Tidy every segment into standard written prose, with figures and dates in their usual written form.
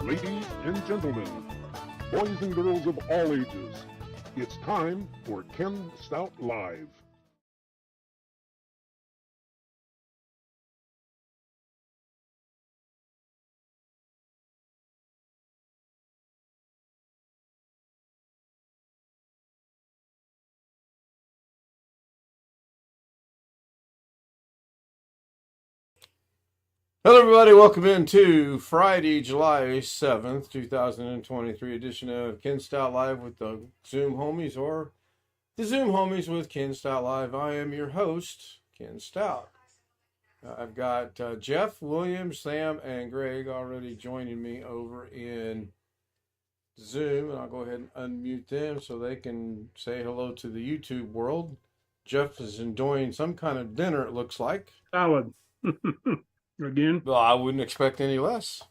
Ladies and gentlemen, boys and girls of all ages, it's time for Ken Stout Live. Hello, everybody. Welcome into Friday, July 7th, 2023 edition of Ken Stout Live with the Zoom homies, or the Zoom homies with Ken Stout Live. I am your host, Ken Stout. I've got Jeff, William, Sam, and Greg already joining me over in Zoom, and I'll go ahead and unmute them so they can say hello to the YouTube world. Jeff is enjoying some kind of dinner, it looks like. Salad. Again? Well, I wouldn't expect any less.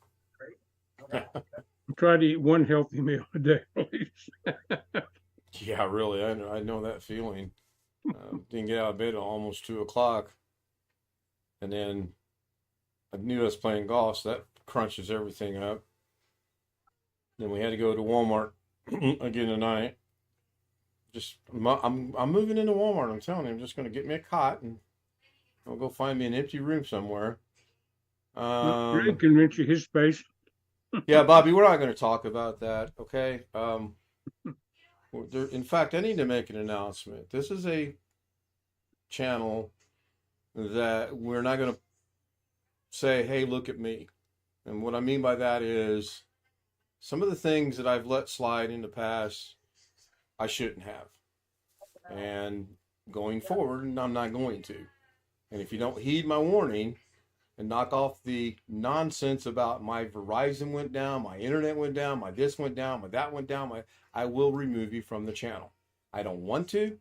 Try to eat one healthy meal a day, please. Yeah, really. I know that feeling. Didn't get out of bed at almost 2 o'clock. And then I knew I was playing golf, so that crunches everything up. Then we had to go to Walmart again tonight. I'm moving into Walmart. I'm telling you, I'm just going to get me a cot and I'll go find me an empty room somewhere. Greg can rent you his space. Yeah, Bobby, we're not going to talk about that, okay? In fact, I need to make an announcement. This is a channel that we're not going to say, hey, look at me. And what I mean by that is some of the things that I've let slide in the past, I shouldn't have. And going forward, I'm not going to. And if you don't heed my warning and knock off the nonsense about my Verizon went down, my internet went down, my this went down, my that went down, I will remove you from the channel. I don't want to,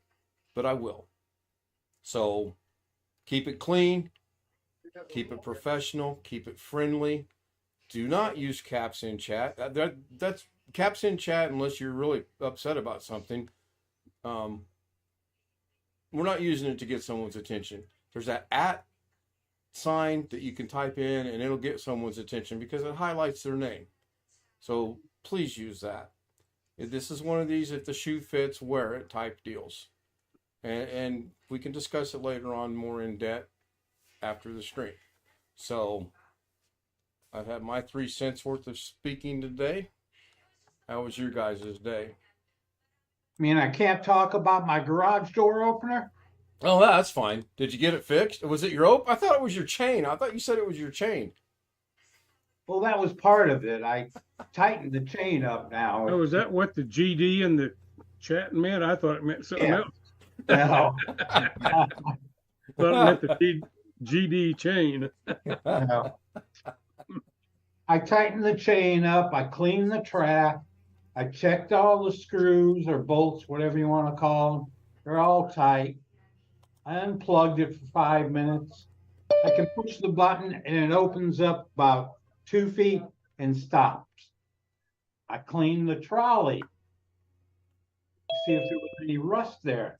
but I will. So keep it clean, keep it professional, keep it friendly. Do not use caps in chat. That's caps in chat unless you're really upset about something. We're not using it to get someone's attention. There's that @ sign that you can type in and it'll get someone's attention because it highlights their name. So please use that. This is one of these, if the shoe fits, wear it type deals. And we can discuss it later on more in depth after the stream. So I've had my 3 cents worth of speaking today. How was your guys' day? I mean, I can't talk about my garage door opener. Oh, that's fine. Did you get it fixed? Was it your rope? I thought it was your chain. I thought you said it was your chain. Well, that was part of it. I tightened the chain up now. Oh, is that what the GD and the chat meant? I thought it meant something Yeah. else. No, Thought it meant the GD chain. no. I tightened the chain up. I cleaned the track. I checked all the screws or bolts, whatever you want to call them. They're all tight. I unplugged it for 5 minutes. I can push the button and it opens up about 2 feet and stops. I cleaned the trolley to see if there was any rust there.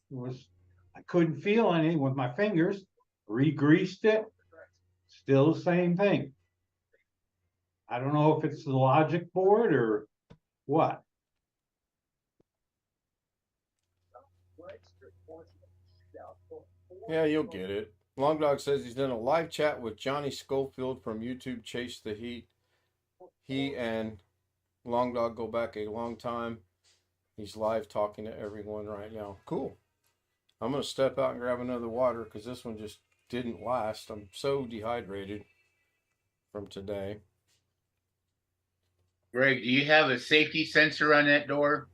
I couldn't feel any with my fingers. Re-greased it. Still the same thing. I don't know if it's the logic board or what. Yeah, you'll get it. Long Dog says he's done a live chat with Johnny Schofield from YouTube Chase the Heat. He and Long Dog go back a long time. He's live talking to everyone right now. Cool. I'm going to step out and grab another water because this one just didn't last. I'm so dehydrated from today. Greg, do you have a safety sensor on that door?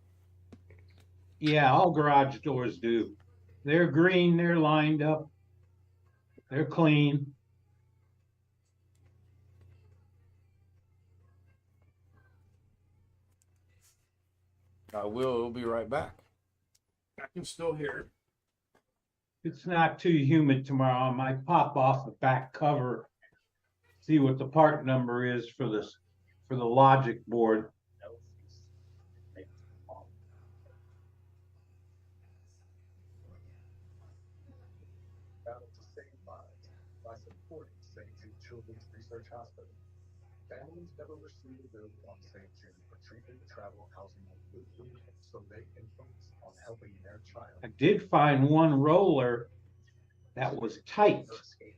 Yeah, all garage doors do. They're green, they're lined up, they're clean. We'll be right back. I can still hear it. It's not too humid tomorrow. I might pop off the back cover, see what the part number is for the logic board. By supporting St. Jude Children's Research Hospital. Families never receive a bill from St. Jude for treatment, travel, housing, and food, so they can focus on helping their child. I did find one roller that was tight.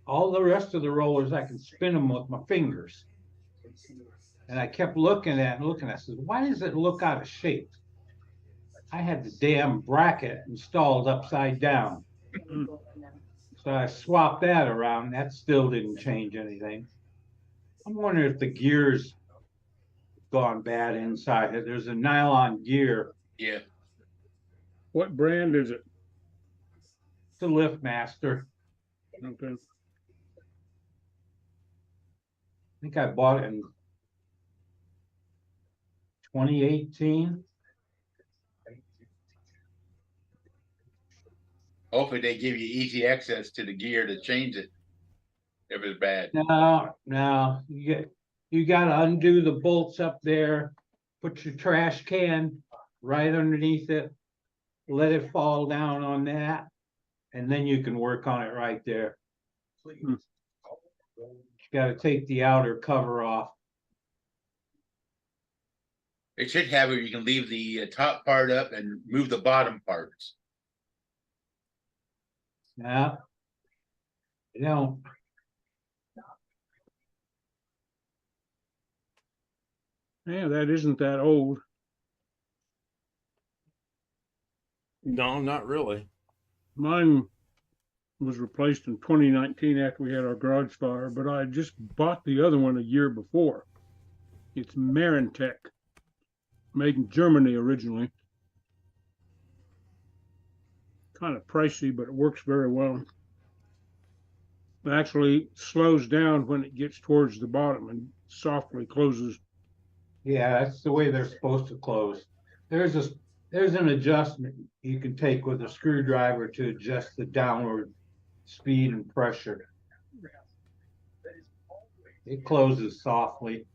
All the rest of the rollers, I can spin them with my fingers. And I kept looking at it. I said, why does it look out of shape? I had the damn bracket installed upside down. So I swapped that around. That still didn't change anything. I'm wondering if the gear's gone bad inside it. There's a nylon gear. Yeah. What brand is it? It's a LiftMaster. Okay. I think I bought it in 2018. Hopefully they give you easy access to the gear to change it if it's bad. No, you got to undo the bolts up there, put your trash can right underneath it, let it fall down on that, and then you can work on it right there. You got to take the outer cover off. It should have it. You can leave the top part up and move the bottom parts. Yeah. Yeah, that isn't that old. No, not really. Mine was replaced in 2019 after we had our garage fire, but I just bought the other one a year before. It's Marintech, made in Germany originally. Kind of pricey, but it works very well. It actually slows down when it gets towards the bottom and softly closes. yeah, that's the way they're supposed to close. There's an adjustment you can take with a screwdriver to adjust the downward speed and pressure. It closes softly.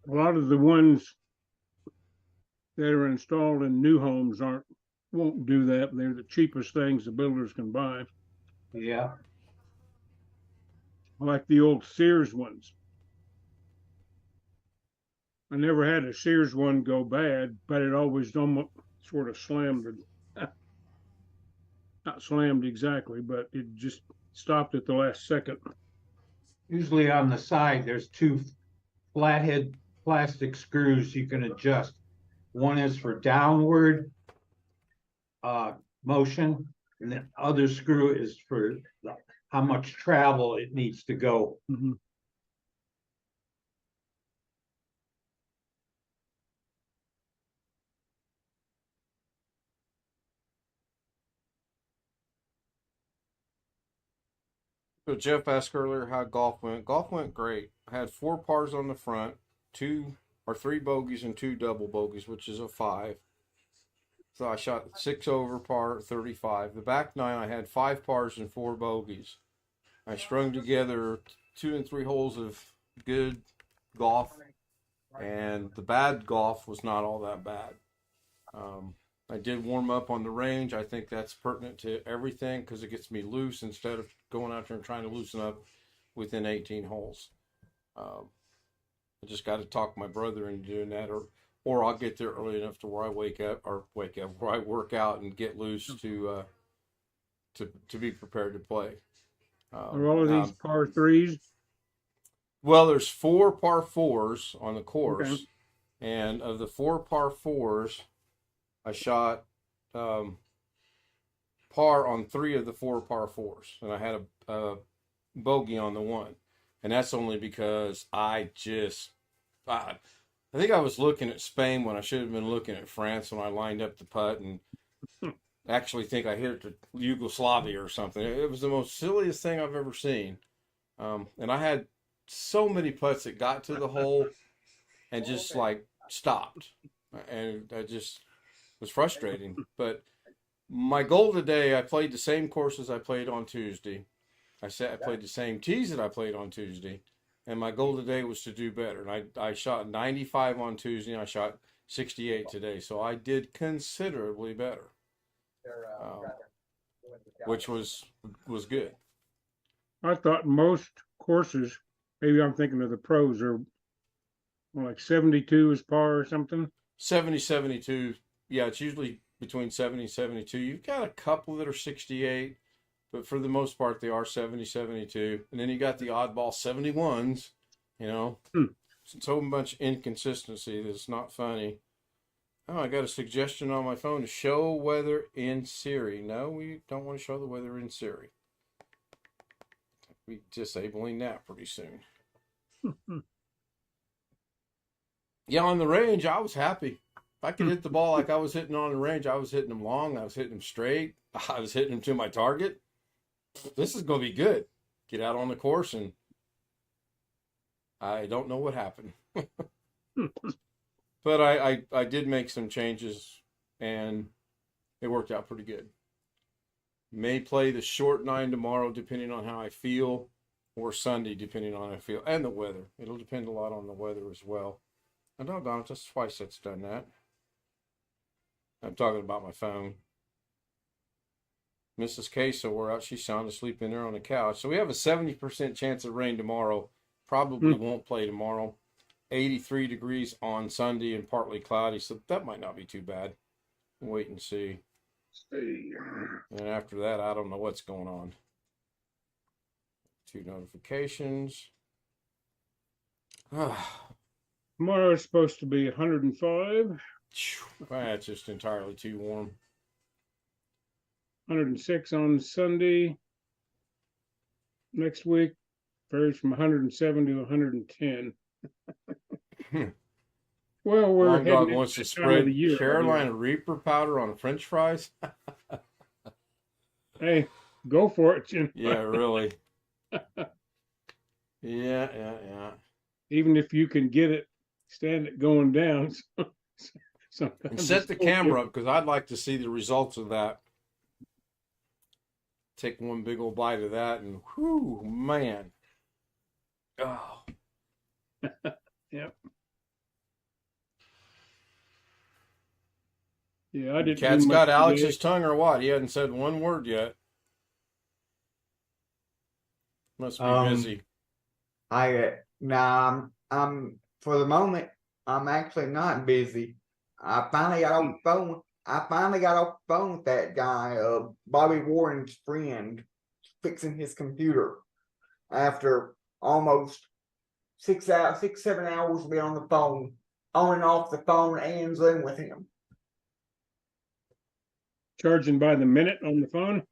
A lot of the ones that are installed in new homes won't do that. They're the cheapest things the builders can buy, Yeah, like the old Sears ones. I never had a Sears one go bad, but it always almost sort of slammed it. Not slammed exactly, but it just stopped at the last second. Usually on the side, there's two flathead plastic screws you can adjust. One is for downward motion, and the other screw is for how much travel it needs to go. Mhm. So Jeff asked earlier how golf went. Golf went great. I had 4 pars on the front, 3 bogeys and 2 double bogeys, which is a 5. So I shot 6 over par 35. The back 9 I had 5 pars and 4 bogeys. I strung together 2 and 3 holes of good golf, and the bad golf was not all that bad. I did warm up on the range. I think that's pertinent to everything because it gets me loose instead of going out there and trying to loosen up within 18 holes. I just got to talk my brother into doing that, or I'll get there early enough to where I where I work out and get loose to be prepared to play. Are all of these par threes? Well, there's 4 par 4s on the course, Okay. and of the 4 par 4s, I shot par on 3 of the 4 par 4s, and I had a bogey on the 1, and that's only because I think I was looking at Spain when I should have been looking at France when I lined up the putt, and actually think I hit it to Yugoslavia or something. It was the most silliest thing I've ever seen, and I had so many putts that got to the hole and just like stopped, and I just was frustrating. But my goal today, I played the same courses I played on Tuesday. I played the same tees that I played on Tuesday, and my goal today was to do better. And I shot 95 on Tuesday, and I shot 68 today, so I did considerably better, which was good. I thought most courses, maybe I'm thinking of the pros, are like 72 is par or something. 70, 72. Yeah, it's usually between 70 and 72. You've got a couple that are 68, but for the most part, they are 70, 72. And then you got the oddball 71s, you know. So much inconsistency that's not funny. Oh, I got a suggestion on my phone to show weather in Siri. No, we don't want to show the weather in Siri. We'll be disabling that pretty soon. Yeah, on the range, I was happy. If I could hit the ball like I was hitting on the range, I was hitting them long, I was hitting them straight, I was hitting them to my target. This is going to be good. Get out on the course, and I don't know what happened. But I did make some changes, and it worked out pretty good. May play the short 9 tomorrow, depending on how I feel, or Sunday, depending on how I feel, and the weather. It'll depend a lot on the weather as well. And doggone it, that's twice that's done that. I'm talking about my phone. Mrs. Queso, we're out. She's sound asleep in there on the couch. So we have a 70% chance of rain tomorrow. Probably won't play tomorrow. 83 degrees on Sunday and partly cloudy. So that might not be too bad. Wait and see. And after that, I don't know what's going on. 2 notifications. Tomorrow is supposed to be 105. That's just entirely too warm. 106 on Sunday. Next week, varies from 107 to 110. Well, we're Long Dog heading wants to into the time of spread the year. Carolina Reaper powder on French fries. Hey, go for it, Jim. Yeah, really. Yeah. Even if you can get it, stand it going down. And set the camera up because I'd like to see the results of that. Take one big old bite of that, and whoo, man. Oh. Yep. Yeah, I didn't. Cat's got Alex's tongue or what? He hadn't said one word yet. Must be busy. I'm for the moment, I'm actually not busy. I finally got off the phone. I finally got off the phone with that guy, Bobby Warren's friend, fixing his computer after almost 6 hours, 7 hours to be on the phone, on and off the phone and Zoom with him. Charging by the minute on the phone?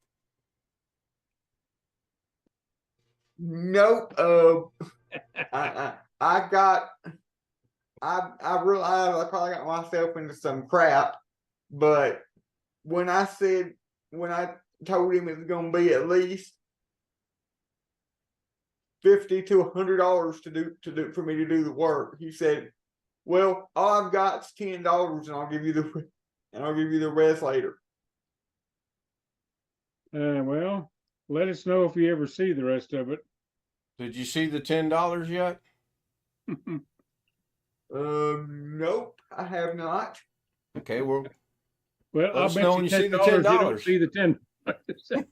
Nope. I realized I probably got myself into some crap, but when I told him it was going to be at least $50 to $100 for me to do the work, he said, "Well, all I've got is $10, and I'll give you the rest later." Well, let us know if you ever see the rest of it. Did you see the $10 yet? Nope, I have not. Okay, well, Well, I'll us bet know you when you see the $10 you don't $10. see the 10.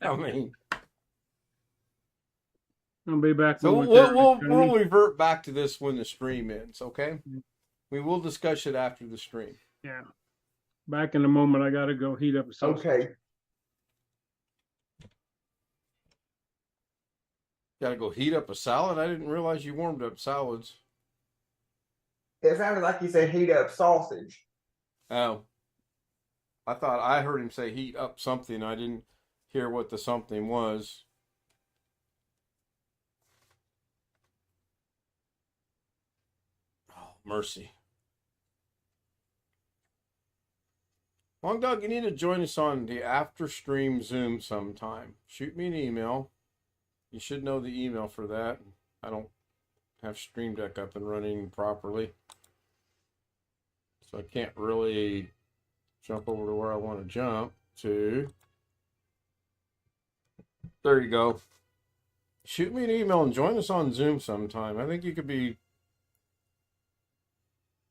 I mean, I'll be back. so we'll revert back to this when the stream ends. Okay, we will discuss it after the stream. Yeah. Back in a moment. I got to go heat up a sausage. Okay. Got to go heat up a salad. I didn't realize you warmed up salads. It sounded like you said heat up sausage. Oh, I thought I heard him say heat up something. I didn't hear what the something was. Oh, mercy. Long Dog, you need to join us on the after stream Zoom sometime. Shoot me an email. You should know the email for that. I don't have Stream Deck up and running properly, so I can't really jump over to where I want to jump to. There you go. Shoot me an email and join us on Zoom sometime. I think you could be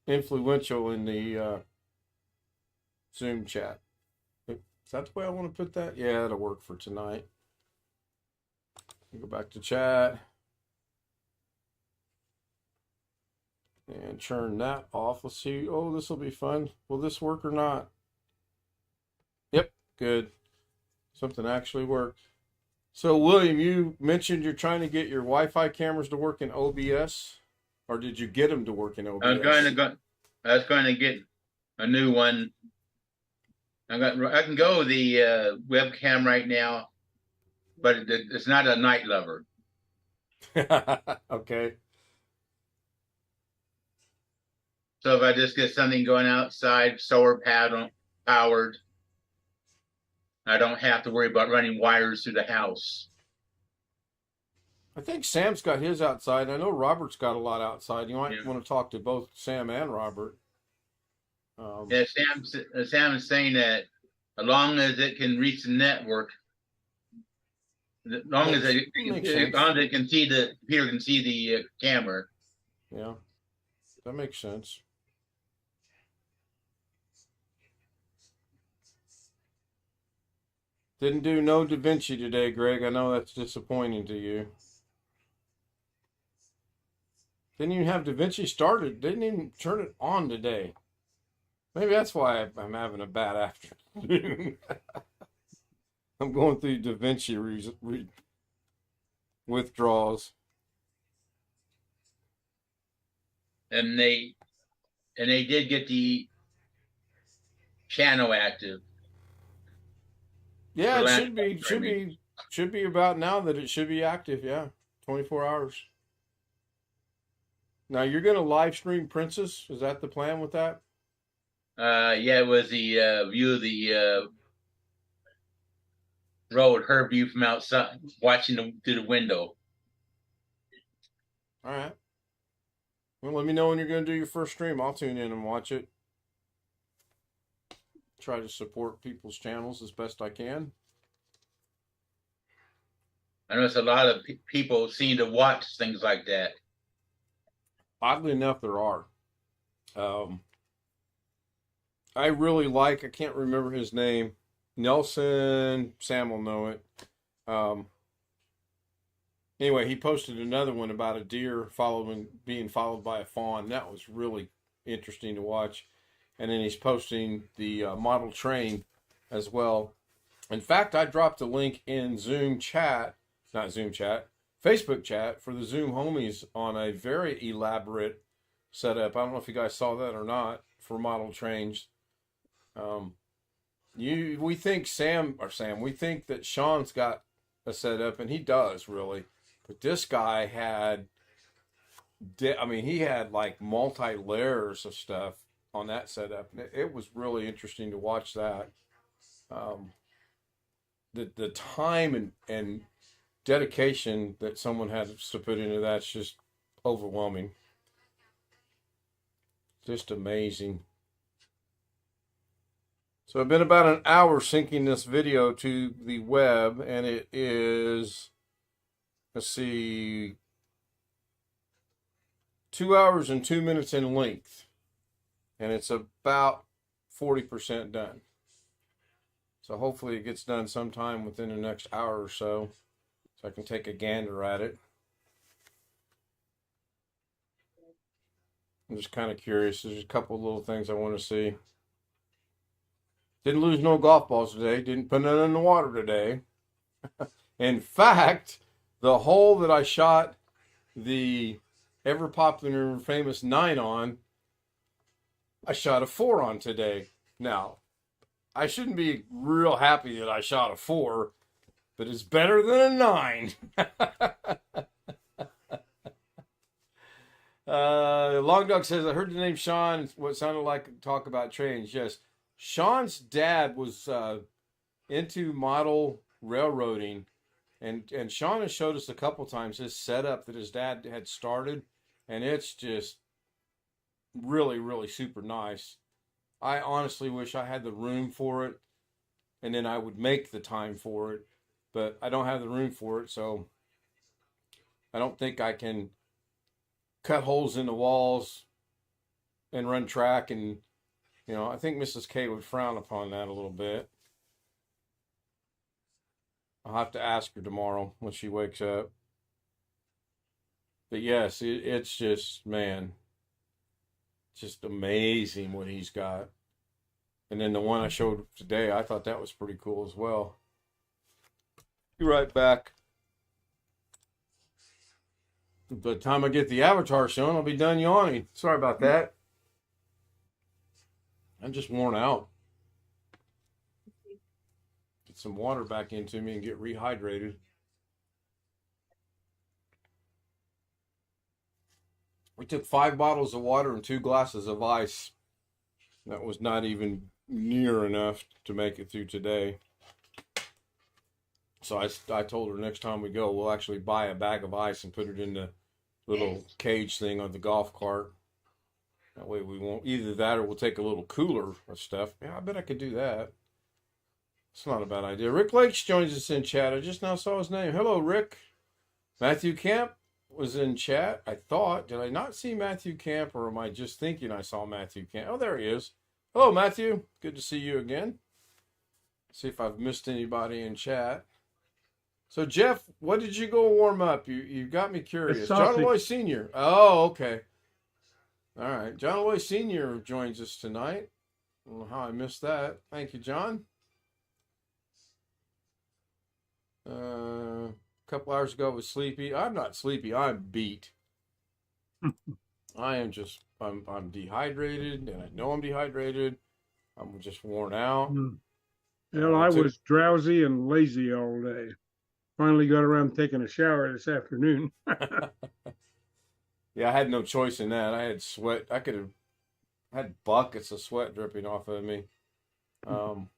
influential in the Zoom chat. Is that the way I want to put that? Yeah, that'll work for tonight. Go back to chat and turn that off. Let's see. Oh, this will be fun. Will this work or not? Yep, good. Something actually worked. So, William, you mentioned you're trying to get your Wi-Fi cameras to work in OBS, or did you get them to work in OBS? I was going to get a new one. I can go with the webcam right now, but it's not a night lover. Okay. So if I just get something going outside, solar panel powered, I don't have to worry about running wires through the house. I think Sam's got his outside. I know Robert's got a lot outside. You might Yeah. want to talk to both Sam and Robert. Yeah, Sam is saying that as long as it can reach the network, as long as it can see the computer can see the camera. Yeah, that makes sense. Didn't do no Da Vinci today, Greg. I know that's disappointing to you. Didn't even have Da Vinci started. Didn't even turn it on today. Maybe that's why I'm having a bad afternoon. I'm going through Da Vinci withdrawals. And they did get the channel active. Yeah, it should be about now that it should be active. Yeah, 24 hours. Now you're gonna live stream Princess. Is that the plan with that? Yeah, it was the view of the road, her view from outside, watching through the window. All right. Well, let me know when you're going to do your first stream. I'll tune in and watch it. Try to support people's channels as best I can. I notice a lot of people seem to watch things like that. Oddly enough, there are. I really like, I can't remember his name. Nelson, Sam will know it. Anyway, he posted another one about a deer being followed by a fawn. That was really interesting to watch. And then he's posting the model train as well. In fact, I dropped a link in Facebook Facebook chat for the Zoom homies on a very elaborate setup. I don't know if you guys saw that or not for model trains. We think we think that Sean's got a setup, and he does really, but this guy had, he had like multi layers of stuff on that setup. It was really interesting to watch that. The time and dedication that someone had to put into that's just overwhelming. Just amazing. So I've been about an hour syncing this video to the web, and it is, let's see, 2 hours and 2 minutes in length, and it's about 40% done. So hopefully it gets done sometime within the next hour or so I can take a gander at it. I'm just kind of curious. There's a couple little things I want to see. Didn't lose no golf balls today. Didn't put none in the water today. In fact, the hole that I shot the ever popular and famous 9 on, I shot a 4 on today. Now, I shouldn't be real happy that I shot a 4, but it's better than a 9. Long Dog says, I heard the name Sean, what sounded like talk about trains. Yes, Sean's dad was into model railroading, and Sean has showed us a couple times his setup that his dad had started, and it's just really, really super nice. I honestly wish I had the room for it, and then I would make the time for it, but I don't have the room for it, so I don't think I can cut holes in the walls and run track, and I think Mrs. K would frown upon that a little bit. I'll have to ask her tomorrow when she wakes up. But yes, it's just, man, just amazing what he's got. And then the one I showed today, I thought that was pretty cool as well. Be right back. By the time I get the avatar shown, I'll be done yawning. Sorry about that. I'm just worn out. Get some water back into me and get rehydrated. We took 5 bottles of water and 2 glasses of ice. That was not even near enough to make it through today. So I told her next time we go, we'll actually buy a bag of ice and put it in the little cage thing on the golf cart. That way we won't, either that or we'll take a little cooler of stuff. Yeah, I bet I could do that. It's not a bad idea. Rick Lakes joins us in chat. I just now saw his name. Hello, Rick. Matthew Camp was in chat, I thought. Did I not see Matthew Camp, or am I just thinking I saw Matthew Camp? Oh, there he is. Hello, Matthew. Good to see you again. See if I've missed anybody in chat. So, Jeff, what did you go warm up? You got me curious. John Loy Sr. Oh, okay. All right. John Loy Sr. joins us tonight. I don't know how I missed that. Thank you, John. A couple hours ago I was sleepy. I'm not sleepy. I'm beat. I'm dehydrated, and I know I'm dehydrated. I'm just worn out. Well, I was drowsy and lazy all day. Finally got around taking a shower this afternoon. Yeah, I had no choice in that. I had sweat. I could have had buckets of sweat dripping off of me. And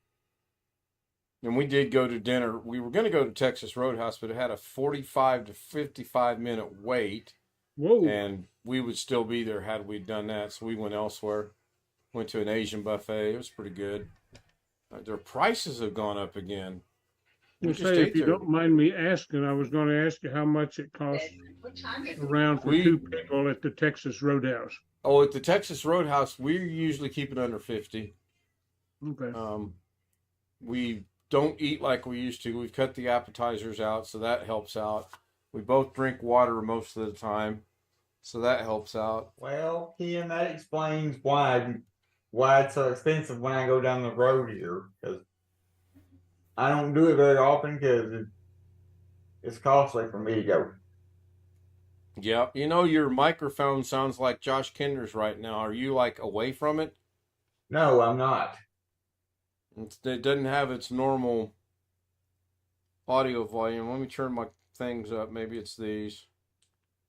we did go to dinner. We were going to go to Texas Roadhouse, but it had a 45 to 55 minute wait. Whoa. And we would still be there had we done that. So we went elsewhere. Went to an Asian buffet. It was pretty good. Their prices have gone up again. You say, if you don't mind me asking, I was going to ask you how much it costs around for 2 people at the Texas Roadhouse. Oh, at the Texas Roadhouse, we usually keep it under 50. Okay. We don't eat like we used to. We've cut the appetizers out, so that helps out. We both drink water most of the time, so that helps out. Well, Ken, that explains why it's so expensive when I go down the road here, because I don't do it very often because it's costly for me to go. Yeah, you know your microphone sounds like Josh Kinder's right now. Are you like away from it? No, I'm not. It doesn't have its normal audio volume. Let me turn my things up. Maybe it's these.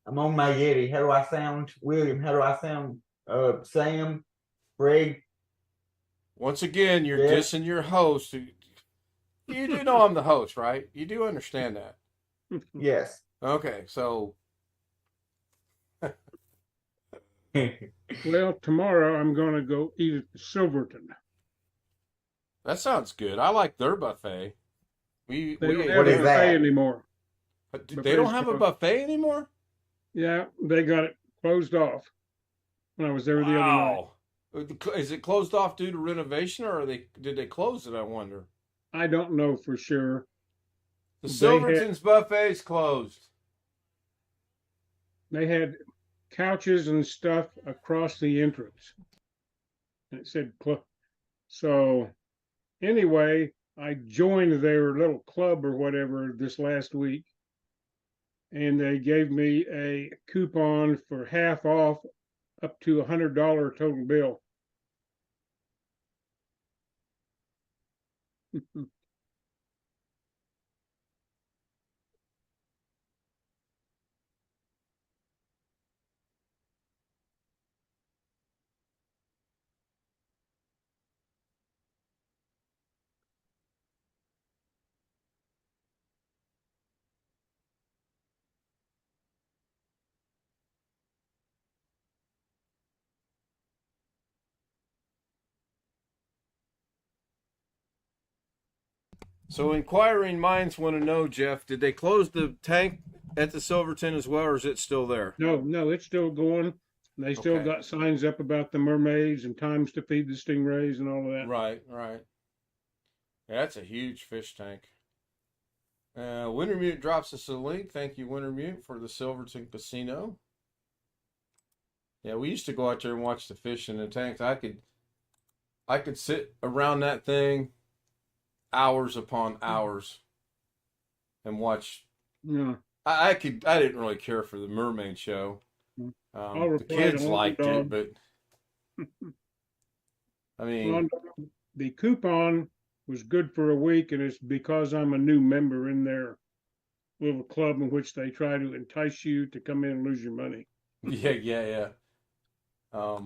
I'm on my Yeti. How do I sound, William? How do I sound, Sam, Greg? Once again, you're Jeff? dissing your host. You do know I'm the host, right? You do understand that. Yes. Okay, so Well, tomorrow I'm going to go eat at the Silverton. that sounds good. I like their buffet. We They don't ate have a What is there. buffet that? anymore. They don't have a buffet anymore? Yeah, they got it closed off when I was there the other night. Wow. Is it closed off due to renovation, or did they close it? I wonder. I don't know for sure. The They had Silverton's buffet's closed. they had couches and stuff across the entrance. And it said so anyway, I joined their little club or whatever this last week, and they gave me a coupon for half off up to $100 total bill. So inquiring minds want to know, Jeff, did they close the tank at the Silverton as well, or is it still there? No, it's still going. They still Okay. got signs up about the mermaids and times to feed the stingrays and all of that. Right. Yeah, that's a huge fish tank. Wintermute drops us a link. Thank you, Wintermute, for the Silverton Casino. Yeah, we used to go out there and watch the fish in the tanks. I could sit around that thing hours upon hours and watch. Yeah. I didn't really care for the mermaid show. I'll The reply kids to liked it, Dog. but I mean, Well, the coupon was good for a week, and it's because I'm a new member in their little club in which they try to entice you to come in and lose your money. yeah. I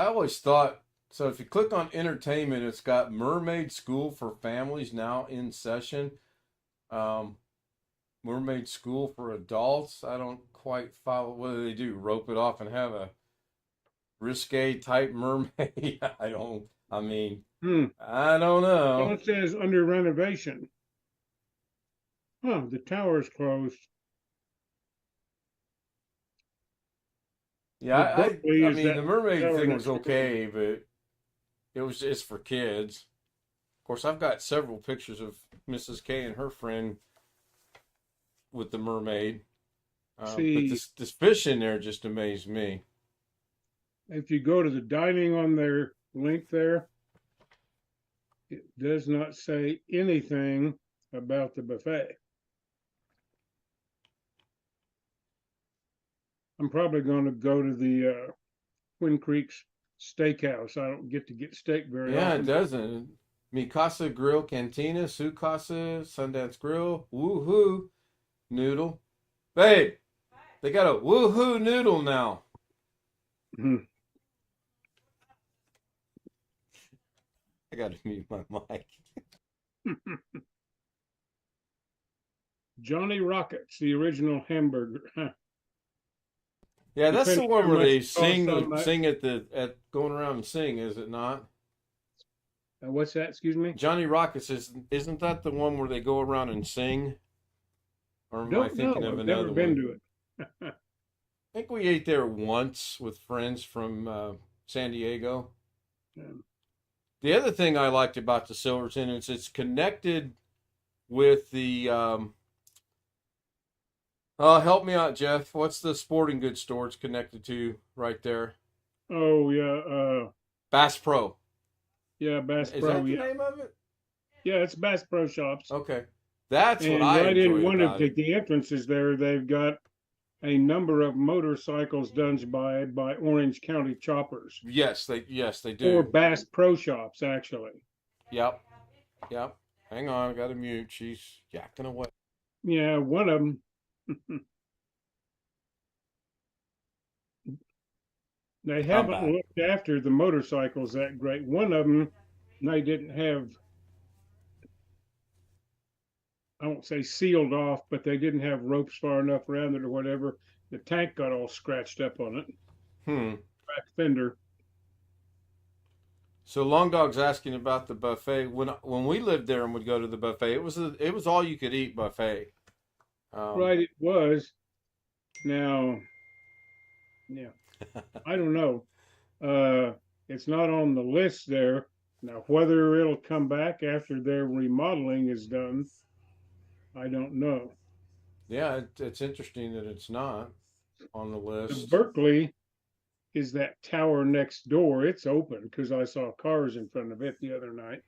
always thought, so if you click on entertainment, it's got Mermaid School for Families now in session. Mermaid School for Adults. I don't quite follow. What do they do? Rope it off and have a risque type mermaid? I don't Well, know. it says under renovation. The tower is closed. Yeah, Berkeley I is mean, that the mermaid tower thing next was door. okay, but it's for kids. Of course, I've got several pictures of Mrs. K and her friend with the mermaid. But See, this fish in there just amazed me. if you go to the dining on their link there, it does not say anything about the buffet. I'm probably going to go to the Twin Creeks Steakhouse. I don't get to get steak very Yeah, often. it doesn't. Mikasa Grill Cantina, Sukasa, Sundance Grill, Woohoo Noodle. Babe, they got a Woohoo Noodle now. Mhm. I got to mute my mic. Johnny Rockets, the original hamburger. Yeah, that's the Depending one how where they much sauce on that. sing at going around and sing, is it not? What's that? Excuse me. Johnny Rockets isn't that the one where they go around and sing? Or am I Don't thinking know. of I've another never been one? to it. I think we ate there once with friends from San Diego. Yeah. The other thing I liked about the Silverton is it's connected with the. Help me out, Jeff. What's the sporting goods store it's connected to right there? Oh yeah, Bass Pro. yeah, Bass Is Pro. that the Yeah, name of it? yeah, it's Bass Pro Shops. Okay. That's what And I right in enjoyed one of about it. the entrances there, they've got a number of motorcycles done by Orange County choppers Yes, they or do. Bass Pro Shops, actually. Yep, yep. Hang on, I got to mute. She's yakking away. Yeah, one of them. They haven't back. looked after the motorcycles that great. One of them, they didn't have, I won't say sealed off, but they didn't have ropes far enough around it or whatever. The tank got all scratched up on it. Back fender. So Long Dog's asking about the buffet. When we lived there and would go to the buffet, it was all you could eat buffet. Right, it was. Now, yeah, I don't know. It's not on the list there. Now, whether it'll come back after their remodeling is done, I don't know. Yeah, it's interesting that it's not on the The list. Berkeley is that tower next door. It's open because I saw cars in front of it the other night.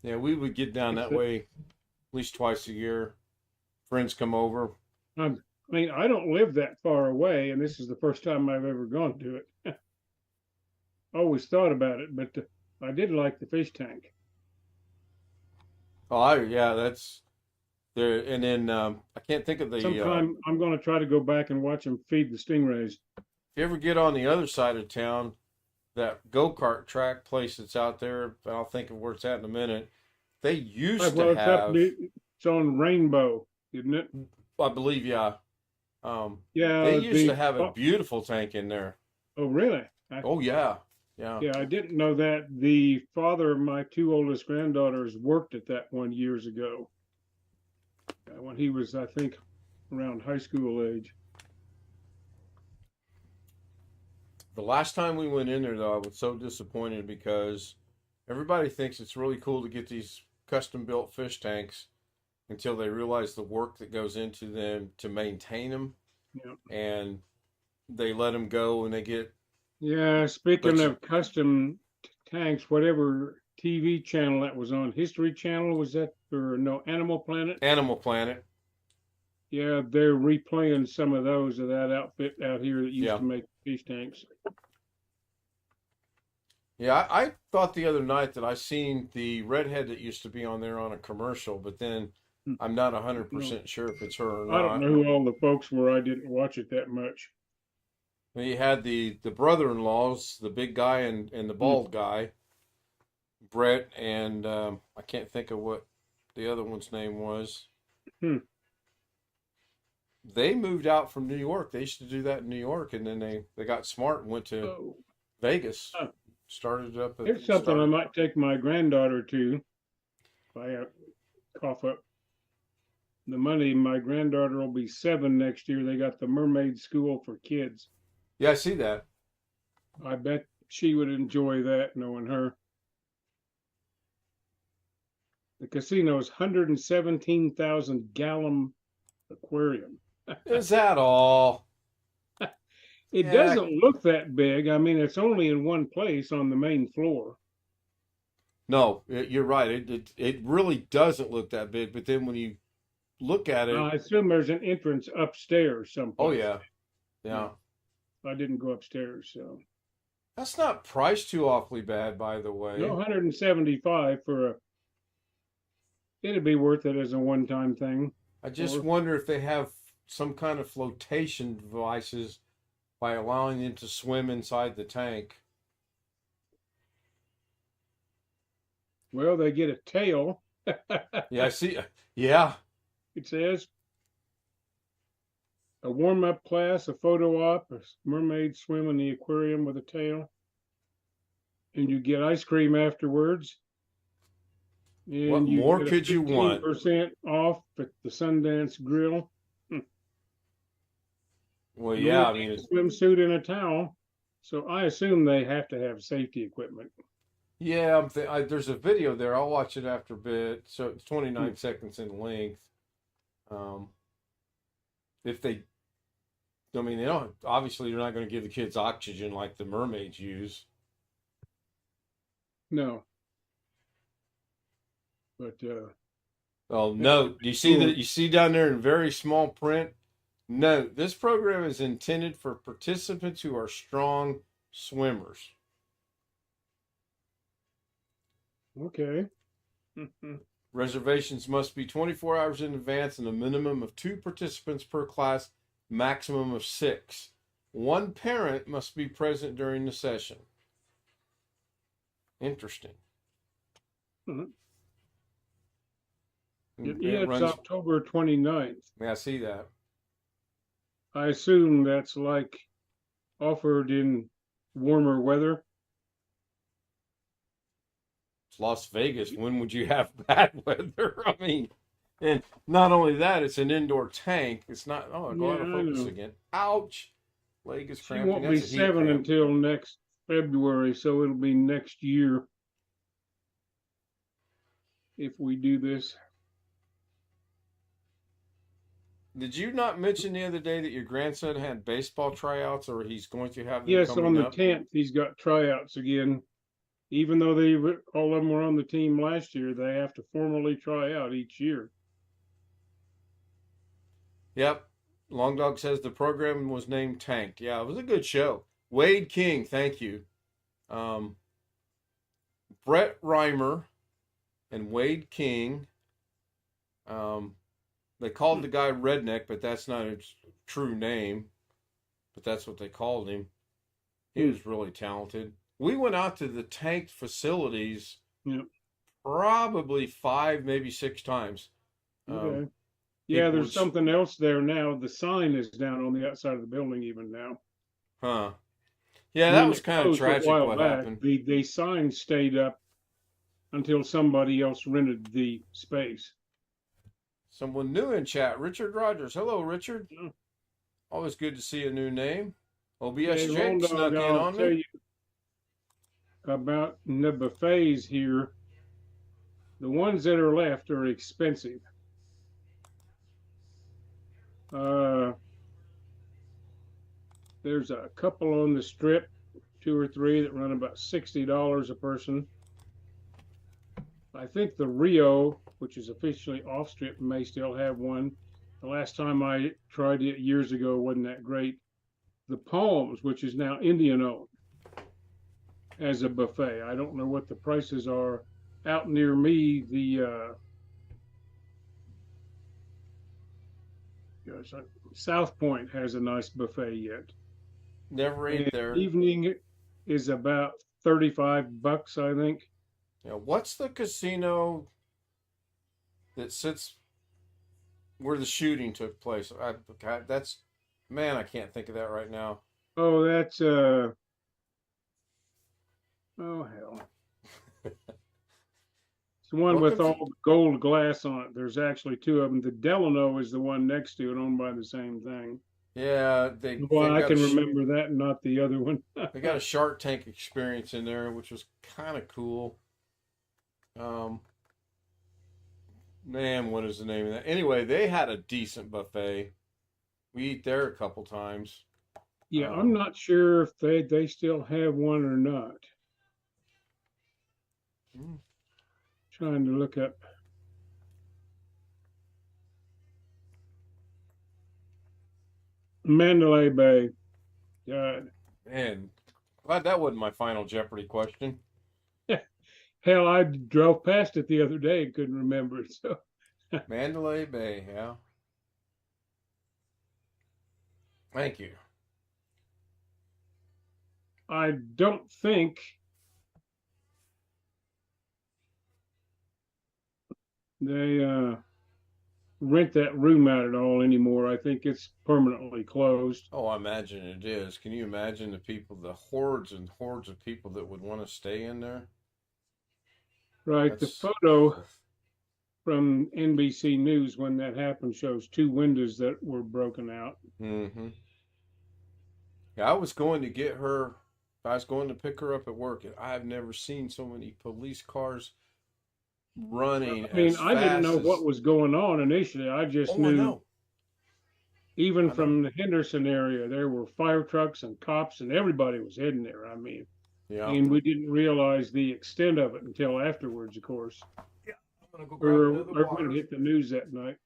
Yeah, we would get down that way at least twice a year. Friends come over. I mean, I don't live that far away, and this is the first time I've ever gone to it. Always thought about it, but I did like the fish tank. Oh, yeah, that's there. And then I can't think of the. Sometime I'm going to try to go back and watch them feed the stingrays. If you ever get on the other side of town, that go-kart track place that's out there, I'll think of where it's at in a minute. They used Well, to have, it's on Rainbow, isn't it? I believe, yeah. Yeah. They used to have a beautiful tank in there. Oh, really? Oh, yeah. Yeah. Yeah, I didn't know that. The father of my two oldest granddaughters worked at that one years ago. When he was, I think, around high school age. The last time we went in there, though, I was so disappointed because everybody thinks it's really cool to get these custom built fish tanks until they realize the work that goes into them to maintain them. Yeah. And they let them go and they get. Yeah, speaking of custom tanks, whatever TV channel that was on, History Channel, was that, or no, Animal Planet? Animal Planet. Yeah, they're replaying some of those of that outfit out here that used to make fish tanks. Yeah, I thought the other night that I seen the redhead that used to be on there on a commercial, but then I'm not 100% sure if it's her or not. I don't know who all the folks were. I didn't watch it that much. You had the brother-in-laws, the big guy and the bald guy, Brett, and I can't think of what the other one's name was. They moved out from New York. They used to do that in New York, and then they got smart and went to Vegas. Started up. Here's something I might take my granddaughter to. If I cough up the money, my granddaughter will be 7 next year. They got the Mermaid School for kids. Yeah, I see that. I bet she would enjoy that, knowing her. The casino's 117,000 gallon aquarium. Is that all? It doesn't look that big. I mean, it's only in one place on the main floor. No, you're right. It really doesn't look that big. But then when you look at it, I assume there's an entrance upstairs someplace. Oh yeah, yeah. I didn't go upstairs, so that's not priced too awfully bad, by the way. No, 175 for a. It'd be worth it as a one-time thing. I just wonder if they have some kind of flotation devices by allowing them to swim inside the tank. Well, they get a tail. Yeah, I see. Yeah. It says a warm-up class, a photo op, a mermaid swim in the aquarium with a tail, and you get ice cream afterwards. And what more could you want? 15% off at the Sundance Grill. Well, yeah, I mean, a swimsuit and a towel. So I assume they have to have safety equipment. Yeah, there's a video there. I'll watch it after a bit. So it's 29 seconds in length. If they, I mean, they don't. Obviously, they're not going to give the kids oxygen like the mermaids use. No. But Oh, note, you see that you see down there in very small print? Note, this program is intended for participants who are strong swimmers. okay. Reservations must be 24 hours in advance and a minimum of 2 participants per class, maximum of 6. One parent must be present during the session. Interesting. Mhm. It Yeah, it's runs. October 29th. Yeah, I see that. I assume that's like offered in warmer weather. It's Las Vegas. When would you have bad weather? I mean, and not only that, it's an indoor tank. It's not. Oh, go out of Yeah, I focus know. again. Ouch. Leg is She cramping. won't be That's a heat 7 cramp. until next February, so it'll be next year if we do this. Did you not mention the other day that your grandson had baseball tryouts, or he's going to have them Yes, on coming the up? 10th, he's got tryouts again. Even though all of them were on the team last year, they have to formally try out each year. Yep. Long Dog says the program was named Tank. Yeah, it was a good show. Wade King, thank you. Brett Reimer and Wade King. They called the guy Redneck, but that's not his true name. But that's what they called him. He was really talented. We went out to the Tank facilities probably 5, maybe 6 times. Okay. Yeah, there's would- something else there now. The sign is down on the outside of the building even now. Huh. Yeah, I that mean, was it kind of closed a tragic while what back. happened. The sign stayed up until somebody else rented the space. Someone new in chat. Richard Rogers. Hello, Richard. Yeah. Always good to see a new name. OBS Hey, Jake Long Dog, snuck in I'll on tell me. you about the buffets here. The ones that are left are expensive. There's a couple on the strip, 2 or 3 that run about $60 a person. I think the Rio, which is officially off strip, may still have one. The last time I tried it years ago wasn't that great. The Palms, which is now Indian owned, as a buffet. I don't know what the prices are out near me. The South Point has a nice buffet yet. Never ate And there. evening is about $35, I think. Yeah, what's the casino that sits where the shooting took place? I can't think of that right now. Oh, that's oh hell. It's the one with all the gold glass on it. There's actually 2 of them. The Delano is the one next to it, owned by the same thing. Yeah, Well, I can remember that, and not the other one. They got a Shark Tank experience in there, which was kind of cool. Man, what is the name of that? Anyway, they had a decent buffet. We eat there a couple times. Yeah, I'm not sure if they still have one or not. Trying to look up. Mandalay Bay. God. Man, glad that wasn't my final Jeopardy question. Hell, I drove past it the other day and couldn't remember it. So Mandalay Bay, yeah. Thank you. I don't think they rent that room out at all anymore. I think it's permanently closed. Oh, I imagine it is. Can you imagine the hordes and hordes of people that would want to stay in there? Right. The photo from NBC News when that happened shows 2 windows that were broken out. Mm-hmm. Yeah, I was going to get her. I was going to pick her up at work, and I've never seen so many police cars running. I mean, I didn't know what was going on initially. I just knew. Even from the Henderson area, there were fire trucks and cops, and everybody was heading there. I mean, yeah. And we didn't realize the extent of it until afterwards, of course. Yeah, gonna go We grab were another going water. to hit the news that night.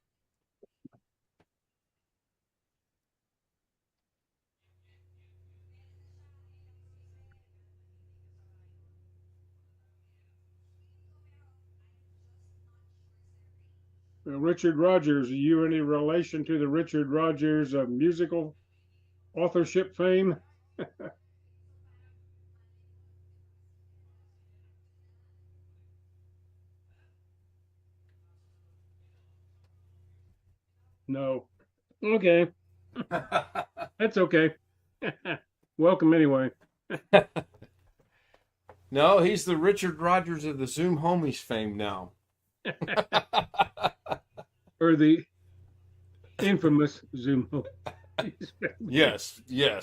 Richard Rogers, are you any relation to the Richard Rogers of musical authorship fame? No. Okay. That's okay. Welcome anyway. No, he's the Richard Rogers of the Zoom Homies fame now. Or the infamous Zoom. Yes,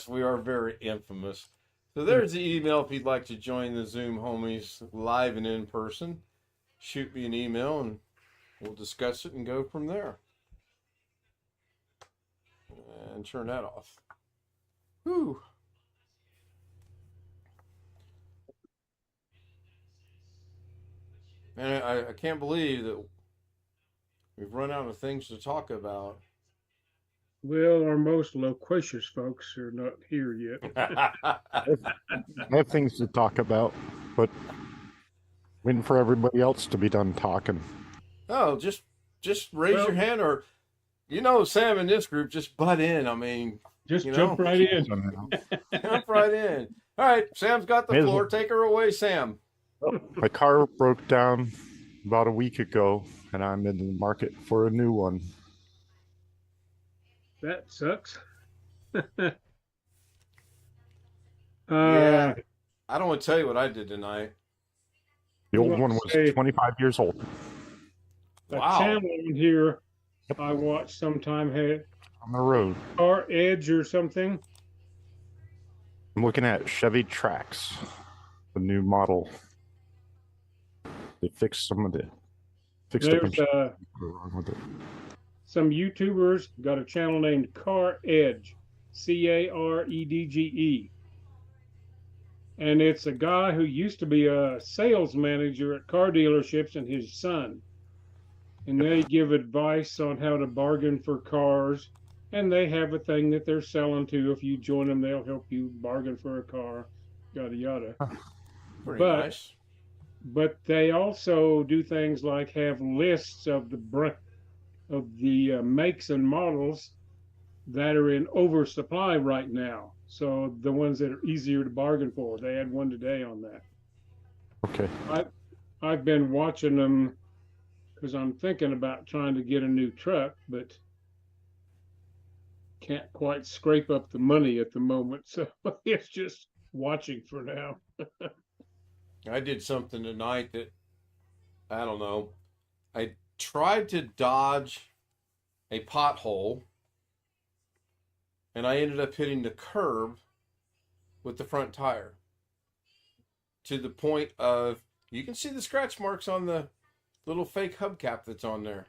we are very infamous. So there's the email if you'd like to join the Zoom Homies live and in person. Shoot me an email and we'll discuss it and go from there. And turn that off. Whew. And I can't believe that we've run out of things to talk about. Well, our most loquacious folks are not here yet. I have things to talk about, but waiting for everybody else to be done talking. Oh, just raise your hand, or Sam in this group, just butt in. I mean, just jump right in. Jump right in. All right, Sam's got the floor. Take her away, Sam. My car broke down about a week ago, and I'm in the market for a new one. That sucks. Yeah, I don't want to tell you what I did tonight. The old one was 25 years old. Wow. A channel in here I watched sometime had on the road. Car Edge or something. I'm looking at Chevy Trax, the new model. They fixed some of the wrong with it. Some YouTubers got a channel named Car Edge, CAREDGE. And it's a guy who used to be a sales manager at car dealerships and his son. And they give advice on how to bargain for cars. And they have a thing that they're selling too. If you join them, they'll help you bargain for a car, yada, yada. Pretty nice. But they also do things like have lists of the makes and models that are in oversupply right now. So the ones that are easier to bargain for. They had one today on that. Okay. I've been watching them because I'm thinking about trying to get a new truck, but can't quite scrape up the money at the moment. So it's just watching for now. I did something tonight that, I don't know. I tried to dodge a pothole, and I ended up hitting the curb with the front tire to the point of, you can see the scratch marks on the little fake hubcap that's on there.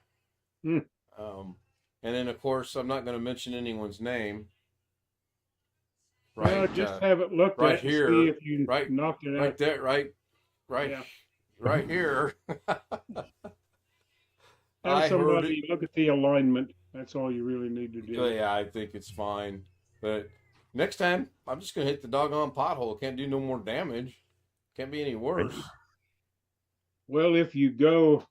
And then, of course, I'm not going to mention anyone's name. Right, just have it looked right at here, see if you knocked it out. Right there, right here. Have somebody look at the alignment. That's all you really need to do. Yeah, I think it's fine. But next time, I'm just going to hit the doggone pothole. Can't do no more damage. Can't be any worse. Well, if you go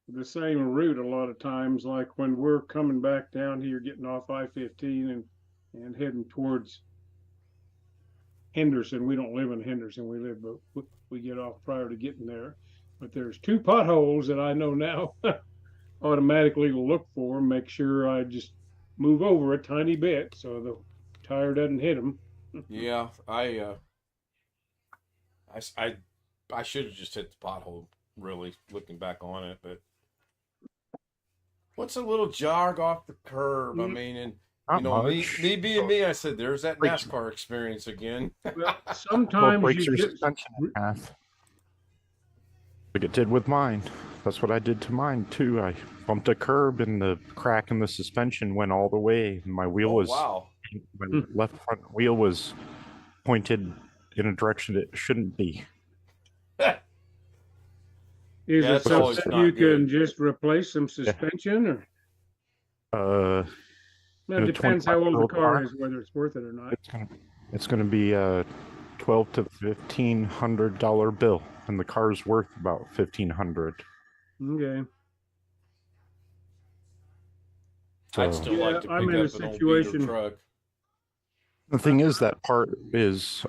the same route a lot of times, like when we're coming back down here, getting off I-15 and heading towards Henderson. We don't live in Henderson. We get off prior to getting there. But there's two potholes that I know now automatically to look for, make sure I just move over a tiny bit so the tire doesn't hit them. Yeah, I should have just hit the pothole, really, looking back on it. But what's a little jog off the curb? I mean, and me being me, I said, there's that NASCAR experience again. Well, sometimes breaks your suspension in half. Like it did with mine. That's what I did to mine too. I bumped a curb and the crack in the suspension went all the way. My wheel my left front wheel was pointed in a direction it shouldn't be. Is Yeah, it it's always something not you good. can just replace some suspension, or well, it a depends how old the 25-year-old car is, whether it's worth it or not. it's gonna be a $1,200 to $1,500 bill, and the car's worth about $1,500. Okay. I'd So still like to I'm pick in a up an old beater situation. truck. the thing is that part is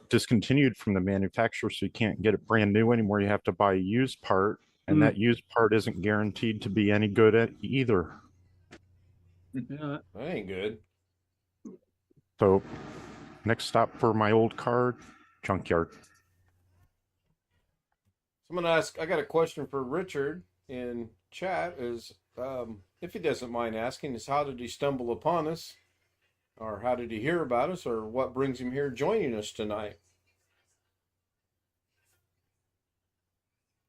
discontinued from the manufacturer, so you can't get it brand new anymore. You have to buy a used part, and that used part isn't guaranteed to be any good at either. Yeah. That ain't good. So next stop for my old car, junkyard. I'm gonna ask. I got a question for Richard in chat. Is if he doesn't mind asking, is how did he stumble upon us, or how did he hear about us, or what brings him here joining us tonight?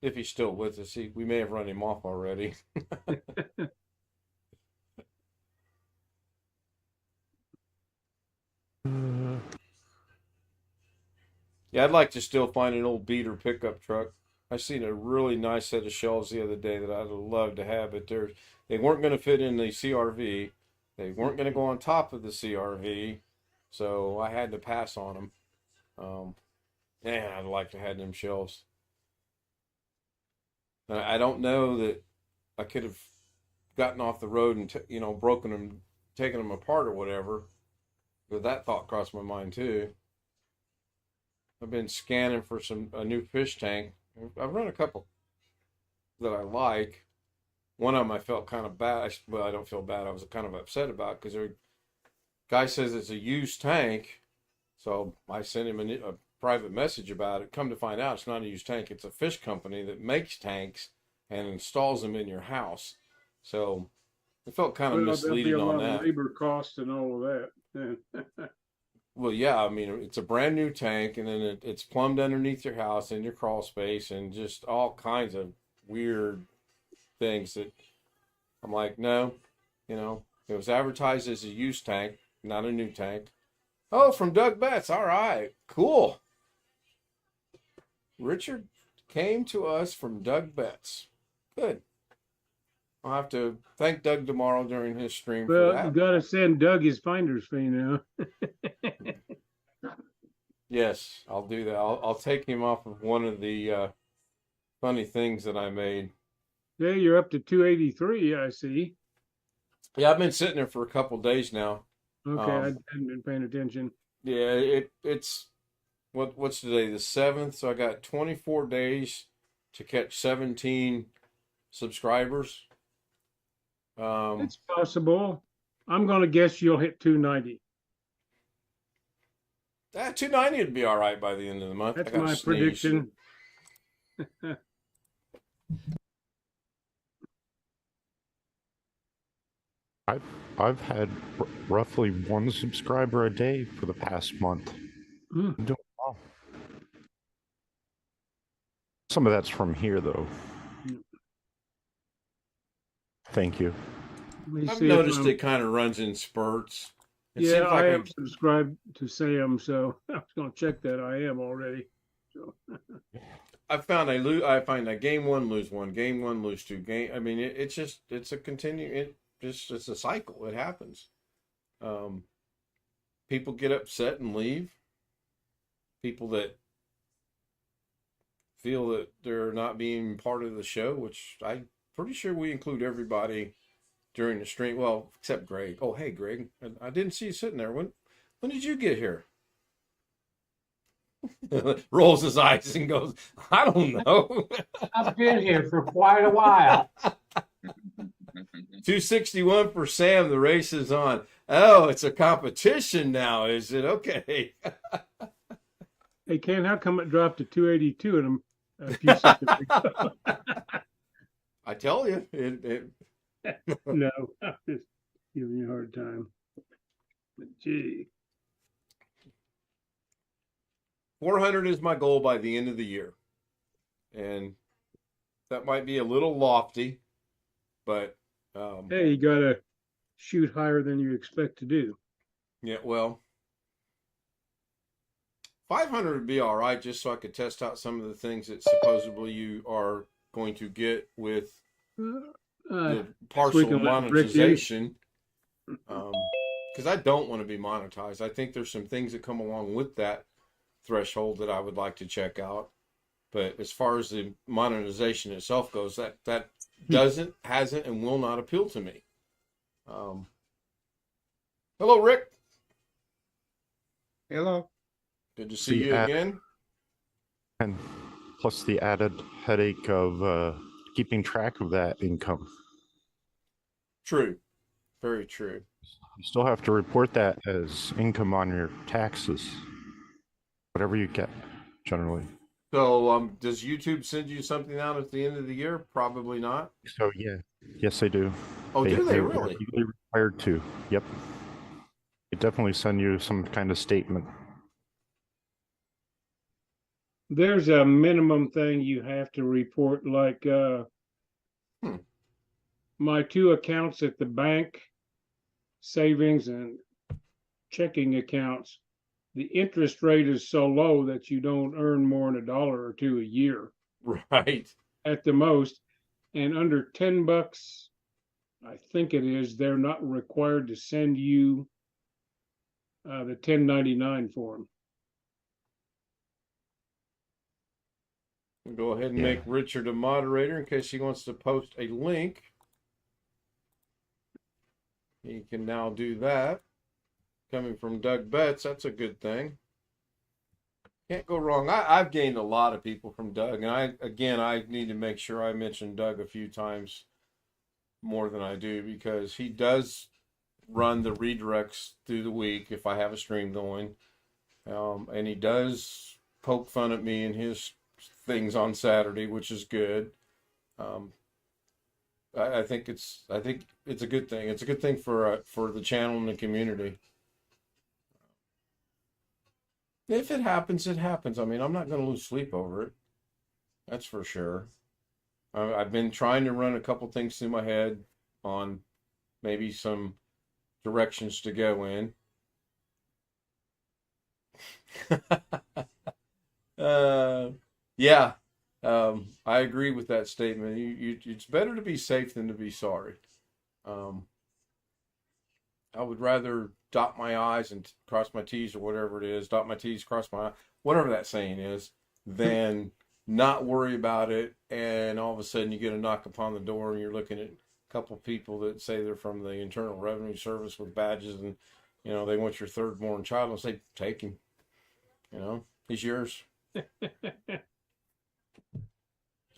If he's still with us, we may have run him off already. Yeah, I'd like to still find an old beater pickup truck. I seen a really nice set of shelves the other day that I'd love to have, but they weren't going to fit in the CRV. They weren't going to go on top of the CRV, so I had to pass on them. Man, I'd like to have them shelves. I don't know that I could have gotten off the road and broken them, taken them apart or whatever. But that thought crossed my mind too. I've been scanning for a new fish tank. I've run a couple that I like. One of them I felt kind of bad. Well, I don't feel bad. I was kind of upset about because the guy says it's a used tank. So I sent him a private message about it. Come to find out, it's not a used tank. It's a fish company that makes tanks and installs them in your house. So I felt kind of misleading there'll on be a lot that. of labor costs and all of that. Well, yeah, I mean, it's a brand new tank, and then it's plumbed underneath your house in your crawl space, and just all kinds of weird things that I'm like, no, it was advertised as a used tank, not a new tank. Oh, from Doug Betts. All right, cool. Richard came to us from Doug Betts. Good. I'll have to thank Doug tomorrow during his stream for Well, that. you got to send Doug his finder's fee now. Yes, I'll do that. I'll take him off of one of the funny things that I made. Yeah, you're up to 283, I see. Yeah, I've been sitting there for a couple days now. Okay, I hadn't been paying attention. Yeah, it's what's today, the 7th, so I got 24 days to catch 17 subscribers. It's possible. I'm going to guess you'll hit 290. 290 would be all right by the end of the month. That's my prediction. I've had roughly one subscriber a day for the past month. I'm doing well. Some of that's from here, though. Thank you. I've noticed it kind of runs in spurts. It seems like I am subscribed to Sam, so I was going to check that. I am already. So. I find I game one, lose one, game one, lose two. I mean, it's a it's a cycle. It happens. People get upset and leave. People that feel that they're not being part of the show, which I'm pretty sure we include everybody during the stream. Well, except Greg. Oh, hey, Greg. I didn't see you sitting there. When did you get here? Rolls his eyes and goes, I don't know. I've been here for quite a while. 261 for Sam. The race is on. Oh, it's a competition now, is it? Okay. Hey, Ken, how come it dropped to 282 in a few seconds ago? I tell you, No, I'm just giving you a hard time. But gee. 400 is my goal by the end of the year. And that might be a little lofty, but hey, you got to shoot higher than you expect to do. Yeah, well, 500 would be all right, just so I could test out some of the things that supposedly you are going to get with the partial can let Rick in. monetization. Because I don't want to be monetized. I think there's some things that come along with that threshold that I would like to check out. But as far as the monetization itself goes, that hasn't, and will not appeal to me. Hello, Rick. Hello. Good to see you again. And plus the added headache of keeping track of that income. True. Very true. You still have to report that as income on your taxes, whatever you get, generally. So, does YouTube send you something out at the end of the year? Probably not. So yeah, yes, they do. Oh, do they are really? legally required to. Yep. They definitely send you some kind of statement. There's a minimum thing you have to report, like my 2 accounts at the bank, savings and checking accounts. The interest rate is so low that you don't earn more than $1 or $2 a year. Right. At the most. And under $10, I think it is, they're not required to send you the 1099 form. We'll go ahead and make Richard a moderator in case he wants to post a link. He can now do that. Coming from Doug Betts, that's a good thing. Can't go wrong. I've gained a lot of people from Doug, and I need to make sure I mention Doug a few times more than I do, because he does run the redirects through the week if I have a stream going, and he does poke fun at me and his things on Saturday, which is good. I think it's a good thing. It's a good thing for the channel and the community. If it happens, it happens. I mean, I'm not going to lose sleep over it. That's for sure. I've been trying to run a couple things through my head on maybe some directions to go in. Yeah, I agree with that statement. It's better to be safe than to be sorry. I would rather dot my I's and cross my T's, or whatever it is, dot my T's, cross my I, whatever that saying is, than not worry about it. And all of a sudden you get a knock upon the door and you're looking at a couple people that say they're from the Internal Revenue Service with badges, and, you know, they want your third born child, and say, take him. You know, he's yours.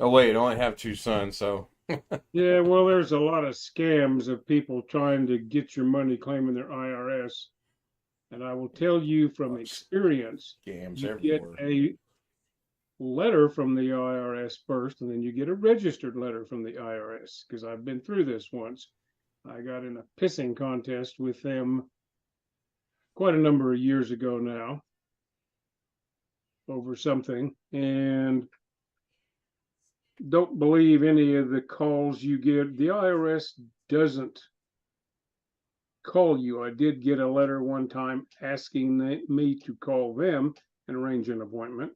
Oh, wait, I only have 2 sons, so. Yeah, well, there's a lot of scams of people trying to get your money claiming their IRS. And I will tell you from experience, Scams you everywhere. get a letter from the IRS first, and then you get a registered letter from the IRS, because I've been through this once. I got in a pissing contest with them quite a number of years ago now over something, and don't believe any of the calls you get. The IRS doesn't call you. I did get a letter one time asking me to call them and arrange an appointment.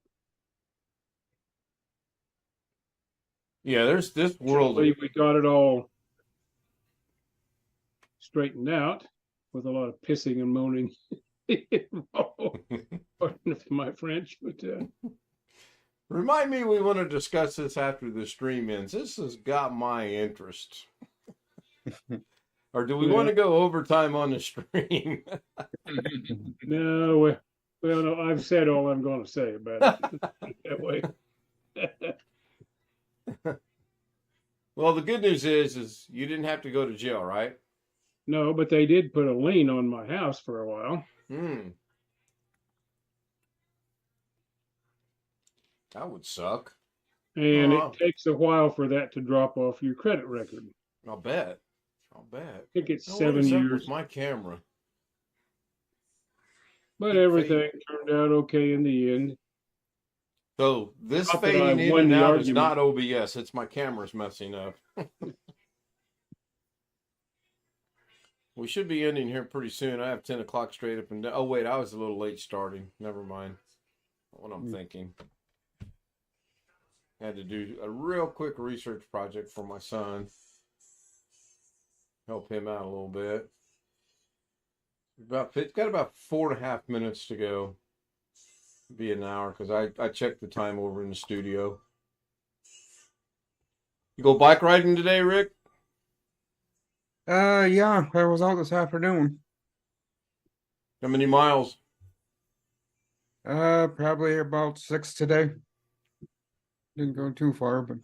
Yeah, there's this world. We got it all straightened out with a lot of pissing and moaning involved. Pardon my French, but Remind me, we want to discuss this after the stream ends. This has got my interest. Or do we want to go overtime on the stream? No, well, no, I've said all I'm going to say about it that way. Well, the good news is you didn't have to go to jail, right? No, but they did put a lien on my house for a while. That would suck. And it takes a while for that to drop off your credit record. I'll bet. I think it's Now, 7 what is up years. with my camera? But everything turned out okay in the end. So this Not that fading I in won and the out is argument. not OBS. It's my camera's messing up. We should be ending here pretty soon. I have 10 o'clock straight up and down. Oh, wait, I was a little late starting. Never mind. what I'm thinking. Had to do a real quick research project for my son. Help him out a little bit. It's got about 4.5 minutes to go. Be an hour because I checked the time over in the studio. You go bike riding today, Rick? Yeah, I was out this afternoon. How many miles? Probably about 6 today. Didn't go too far, but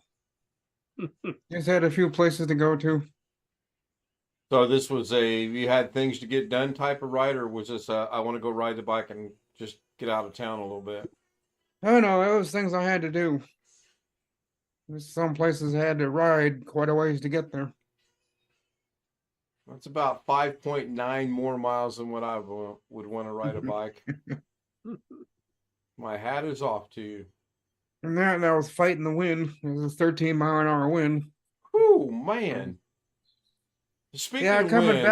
just had a few places to go to. So this was you had things to get done type of ride, or was this I want to go ride the bike and just get out of town a little bit? Oh no, it was things I had to do. There's some places I had to ride quite a ways to get there. That's about 5.9 more miles than what I would want to ride a bike. My hat is off to you. And that I was fighting the wind. It was a 13-mile-an-hour wind. Whew, man. Speaking of coming wind,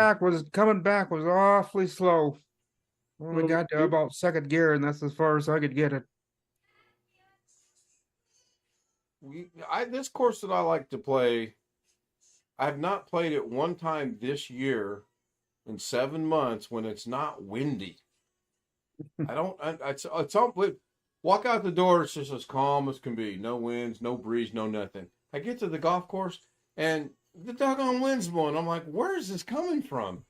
back was awfully slow. Only got to about second gear, and that's as far as I could get it. This course that I like to play, I have not played it one time this year in 7 months when it's not windy. It's walk out the door, it's just as calm as can be. No winds, no breeze, no nothing. I get to the golf course and the doggone wind's blowing. I'm like, where is this coming from?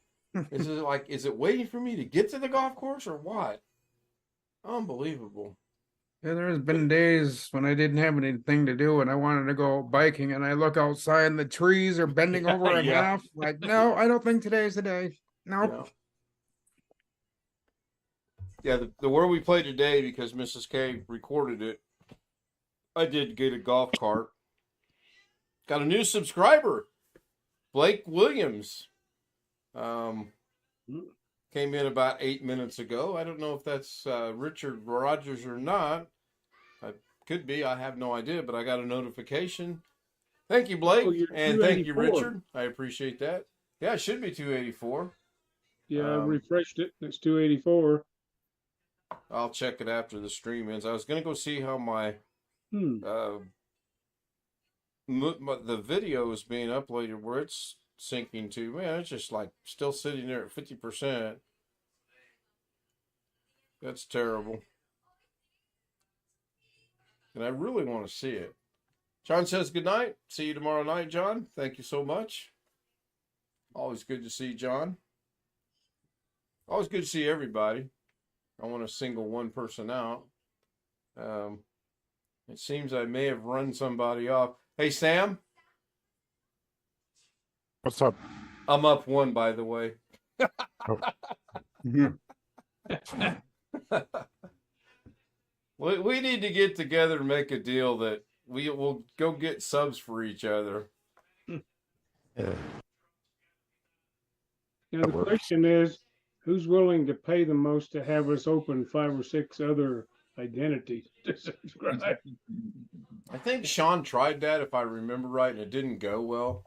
Is it waiting for me to get to the golf course or what? Unbelievable. Yeah, there's been days when I didn't have anything to do and I wanted to go biking, and I look outside and the trees are bending over in half. Like, no, I don't think today's the day. Nope. Yeah, the where we played today, because Mrs. K recorded it, I did get a golf cart. Got a new subscriber, Blake Williams. Came in about 8 minutes ago. I don't know if that's Richard Rogers or not. Could be. I have no idea, but I got a notification. Thank you, Blake. And thank you, Richard. I appreciate that. Yeah, it should be 284. Yeah, I refreshed it. It's 284. I'll check it after the stream ends. I was going to go see how my the video is being uploaded, where it's syncing to. Man, it's just like still sitting there at 50%. That's terrible. And I really want to see it. John says good night. See you tomorrow night, John. Thank you so much. Always good to see John. Always good to see everybody. I want to single one person out. It seems I may have run somebody off. Hey, Sam. What's up? I'm up 1, by the way. Oh. We need to get together and make a deal that we will go get subs for each other. Yeah. Now the question is, who's willing to pay the most to have us open 5 or 6 other identities to subscribe? I think Sean tried that, if I remember right, and it didn't go well.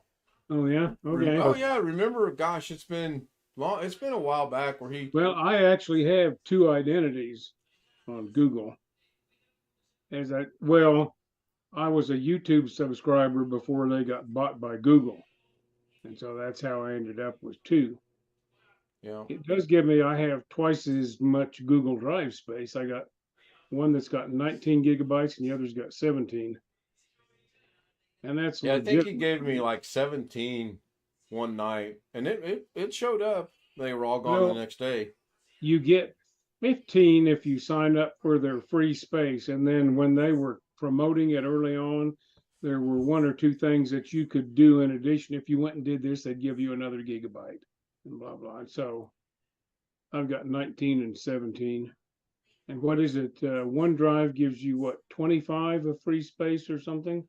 Oh yeah, okay. Oh yeah, remember? Gosh, it's been long. It's been a while back where he. Well, I actually have 2 identities on Google. I was a YouTube subscriber before they got bought by Google, and so that's how I ended up with 2. Yeah. It does give me, I have twice as much Google Drive space. I got one that's got 19 gigabytes and the other's got 17. And that's I think he gave me like 17 one night, and it showed up. They were all gone the next day. You get 15 if you sign up for their free space, and then when they were promoting it early on, there were 1 or 2 things that you could do in addition. If you went and did this, they'd give you another gigabyte and blah blah. And so I've got 19 and 17. And what is it? OneDrive gives you what, 25 of free space or something?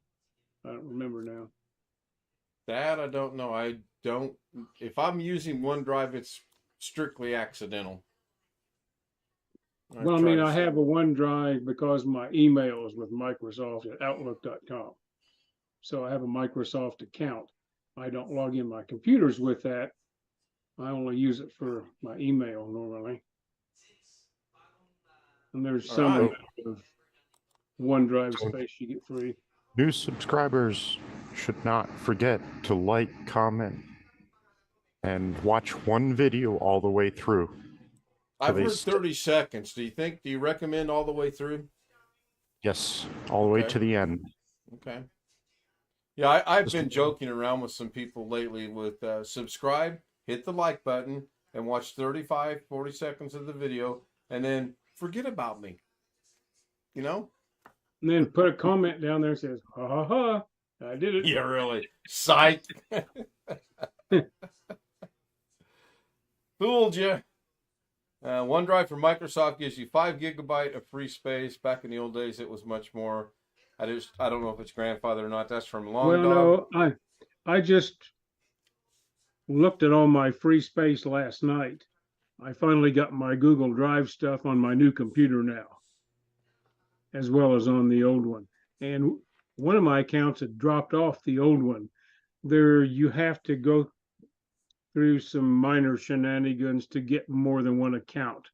I don't remember now. That I don't know. If I'm using OneDrive, it's strictly accidental. Well, I mean, I have a OneDrive because my email is with Microsoft at Outlook.com. So I have a Microsoft account. I don't log in my computers with that. I only use it for my email normally. And there's All some right. amount of OneDrive space you get free. New subscribers should not forget to like, comment, and watch one video all the way through. I've heard 30 seconds. Do you recommend all the way through? Yes, all the way Okay. to the end. Okay. Yeah, I've been joking around with some people lately with subscribe, hit the like button, and watch 35, 40 seconds of the video, and then forget about me. You know? And then put a comment down there that says, ha ha ha, I did it. Yeah, really. Psych. Fooled you. OneDrive from Microsoft gives you 5 GB of free space. Back in the old days, it was much more. I don't know if it's grandfather or not. That's from Long Dog. No, I just looked at all my free space last night. I finally got my Google Drive stuff on my new computer now, as well as on the old one. And one of my accounts had dropped off the old one. There, you have to go through some minor shenanigans to get more than one account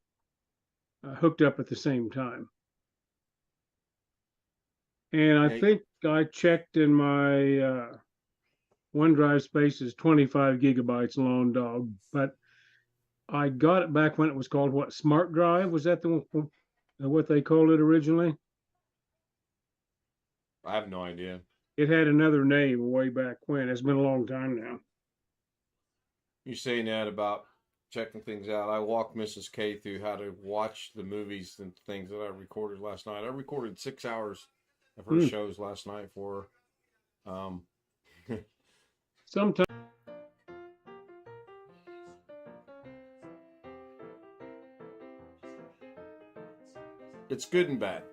hooked up at the same time. And I think I checked in my OneDrive space is 25 gigabytes Long Dog, but I got it back when it was called what, Smart Drive? Was that what they called it originally? I have no idea. It had another name way back when. It's been a long time now. You saying that about checking things out. I walked Mrs. K through how to watch the movies and things that I recorded last night. I recorded 6 hours of her shows last night for her. Sometimes. It's good and bad.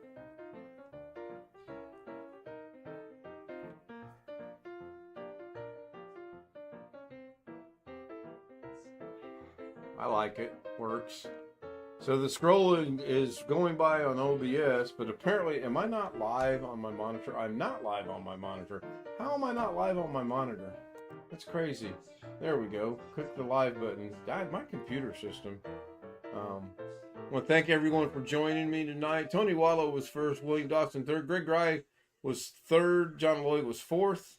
I like it. Works. So the scrolling is going by on OBS, but apparently, am I not live on my monitor? I'm not live on my monitor. How am I not live on my monitor? That's crazy. There we go. Click the live button. God, my computer system. I want to thank everyone for joining me tonight. Tony Wallow was first, William Dawson third, Greg Rye was third, John Lloyd was fourth,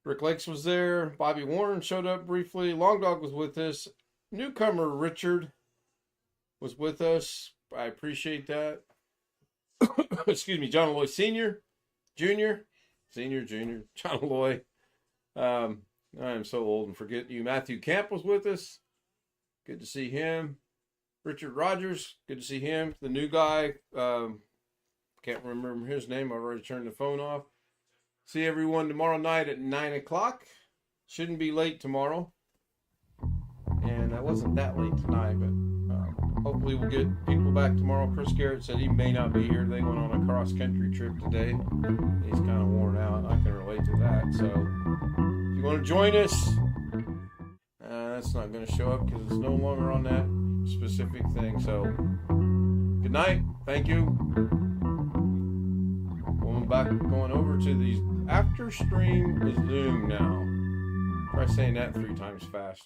Rick Lakes was there, Bobby Warren showed up briefly, Long Dog was with us, newcomer Richard was with us. I appreciate that. Excuse me, John Lloyd Senior, Junior, John Lloyd. I am so old and forget you. Matthew Camp was with us. Good to see him. Richard Rogers, good to see him. The new guy, can't remember his name. I already turned the phone off. See everyone tomorrow night at 9 o'clock. Shouldn't be late tomorrow. And I wasn't that late tonight, but hopefully we'll get people back tomorrow. Chris Garrett said he may not be here. They went on a cross-country trip today. He's kind of worn out. I can relate to that. So if you want to join us, that's not going to show up because it's no longer on that specific thing. So good night. Thank you. Going over to the after stream is Zoom now. Try saying that 3 times fast.